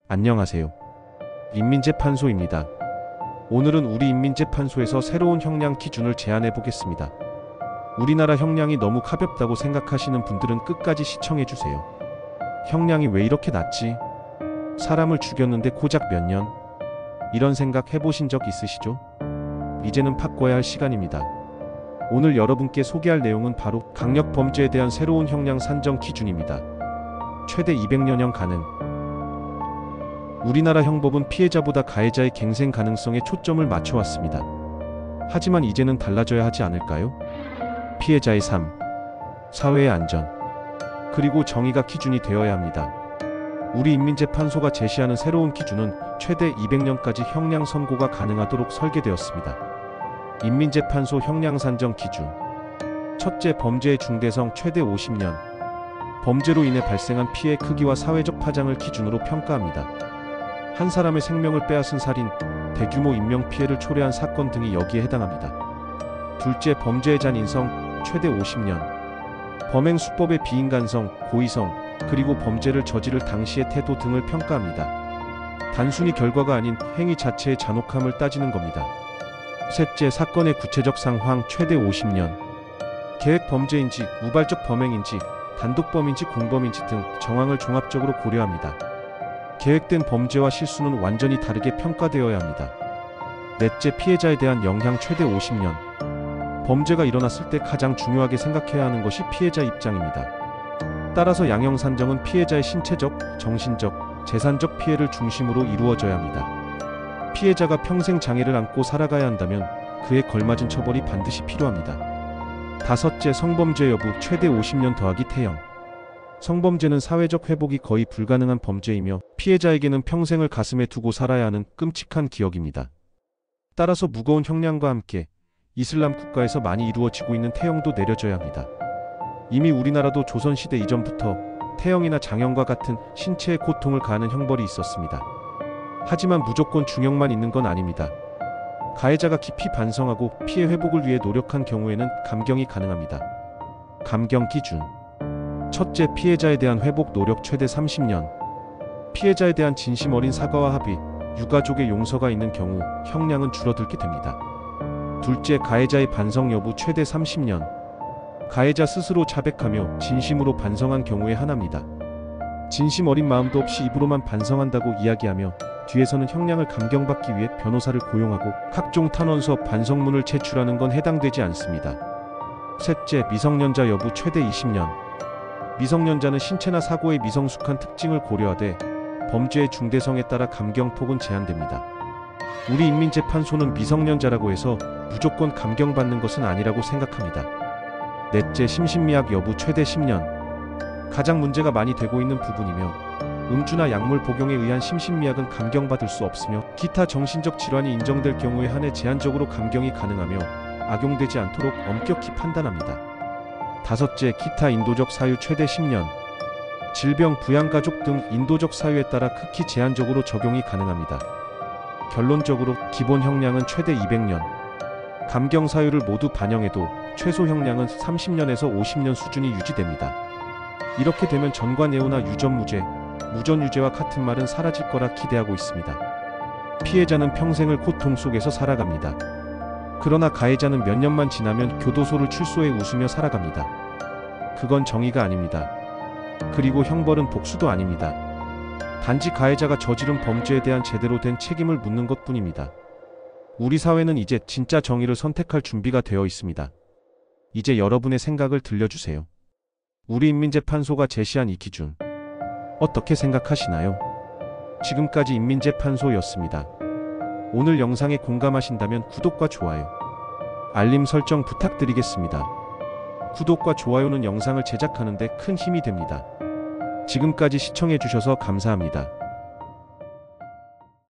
안녕하세요. 인민재판소입니다. 오늘은 우리 인민재판소에서 새로운 형량 기준을 제안해 보겠습니다. 우리나라 형량이 너무 가볍다고 생각하시는 분들은 끝까지 시청해 주세요. 형량이 왜 이렇게 낮지? 사람을 죽였는데 고작 몇 년? 이런 생각 해보신 적 있으시죠? 이제는 바꿔야 할 시간입니다. 오늘 여러분께 소개할 내용은 바로 강력범죄에 대한 새로운 형량 산정 기준입니다. 최대 200년형 가능. 우리나라 형법은 피해자보다 가해자의 갱생 가능성에 초점을 맞춰왔습니다. 하지만 이제는 달라져야 하지 않을까요? 피해자의 삶, 사회의 안전, 그리고 정의가 기준이 되어야 합니다. 우리 인민재판소가 제시하는 새로운 기준은 최대 200년까지 형량 선고가 가능하도록 설계되었습니다. 인민재판소 형량 산정 기준. 첫째, 범죄의 중대성 최대 50년. 범죄로 인해 발생한 피해 크기와 사회적 파장을 기준으로 평가합니다. 한 사람의 생명을 빼앗은 살인, 대규모 인명피해를 초래한 사건 등이 여기에 해당합니다. 둘째, 범죄의 잔인성 최대 50년. 범행 수법의 비인간성, 고의성, 그리고 범죄를 저지를 당시의 태도 등을 평가합니다. 단순히 결과가 아닌 행위 자체의 잔혹함을 따지는 겁니다. 셋째, 사건의 구체적 상황 최대 50년. 계획 범죄인지, 우발적 범행인지, 단독범인지 공범인지 등 정황을 종합적으로 고려합니다. 계획된 범죄와 실수는 완전히 다르게 평가되어야 합니다. 넷째, 피해자에 대한 영향 최대 50년. 범죄가 일어났을 때 가장 중요하게 생각해야 하는 것이 피해자 입장입니다. 따라서 양형 산정은 피해자의 신체적, 정신적, 재산적 피해를 중심으로 이루어져야 합니다. 피해자가 평생 장애를 안고 살아가야 한다면 그에 걸맞은 처벌이 반드시 필요합니다. 다섯째, 성범죄 여부 최대 50년 더하기 태형. 성범죄는 사회적 회복이 거의 불가능한 범죄이며 피해자에게는 평생을 가슴에 두고 살아야 하는 끔찍한 기억입니다. 따라서 무거운 형량과 함께 이슬람 국가에서 많이 이루어지고 있는 태형도 내려져야 합니다. 이미 우리나라도 조선시대 이전부터 태형이나 장형과 같은 신체의 고통을 가하는 형벌이 있었습니다. 하지만 무조건 중형만 있는 건 아닙니다. 가해자가 깊이 반성하고 피해 회복을 위해 노력한 경우에는 감경이 가능합니다. 감경 기준. 첫째, 피해자에 대한 회복 노력 최대 30년. 피해자에 대한 진심 어린 사과와 합의, 유가족의 용서가 있는 경우 형량은 줄어들게 됩니다. 둘째, 가해자의 반성 여부 최대 30년. 가해자 스스로 자백하며 진심으로 반성한 경우에 한합니다. 진심 어린 마음도 없이 입으로만 반성한다고 이야기하며 뒤에서는 형량을 감경받기 위해 변호사를 고용하고 각종 탄원서, 반성문을 제출하는 건 해당되지 않습니다. 셋째, 미성년자 여부 최대 20년. 미성년자는 신체나 사고의 미성숙한 특징을 고려하되 범죄의 중대성에 따라 감경폭은 제한됩니다. 우리 인민재판소는 미성년자라고 해서 무조건 감경받는 것은 아니라고 생각합니다. 넷째, 심신미약 여부 최대 10년. 가장 문제가 많이 되고 있는 부분이며 음주나 약물 복용에 의한 심신미약은 감경받을 수 없으며 기타 정신적 질환이 인정될 경우에 한해 제한적으로 감경이 가능하며 악용되지 않도록 엄격히 판단합니다. 다섯째, 기타 인도적 사유 최대 10년. 질병, 부양가족 등 인도적 사유에 따라 극히 제한적으로 적용이 가능합니다. 결론적으로 기본 형량은 최대 200년. 감경 사유를 모두 반영해도 최소 형량은 30년에서 50년 수준이 유지됩니다. 이렇게 되면 전관예우나 유전무죄, 무전유죄와 같은 말은 사라질 거라 기대하고 있습니다. 피해자는 평생을 고통 속에서 살아갑니다. 그러나 가해자는 몇 년만 지나면 교도소를 출소해 웃으며 살아갑니다. 그건 정의가 아닙니다. 그리고 형벌은 복수도 아닙니다. 단지 가해자가 저지른 범죄에 대한 제대로 된 책임을 묻는 것뿐입니다. 우리 사회는 이제 진짜 정의를 선택할 준비가 되어 있습니다. 이제 여러분의 생각을 들려주세요. 우리 인민재판소가 제시한 이 기준, 어떻게 생각하시나요? 지금까지 인민재판소였습니다. 오늘 영상에 공감하신다면 구독과 좋아요, 알림 설정 부탁드리겠습니다. 구독과 좋아요는 영상을 제작하는 데 큰 힘이 됩니다. 지금까지 시청해주셔서 감사합니다.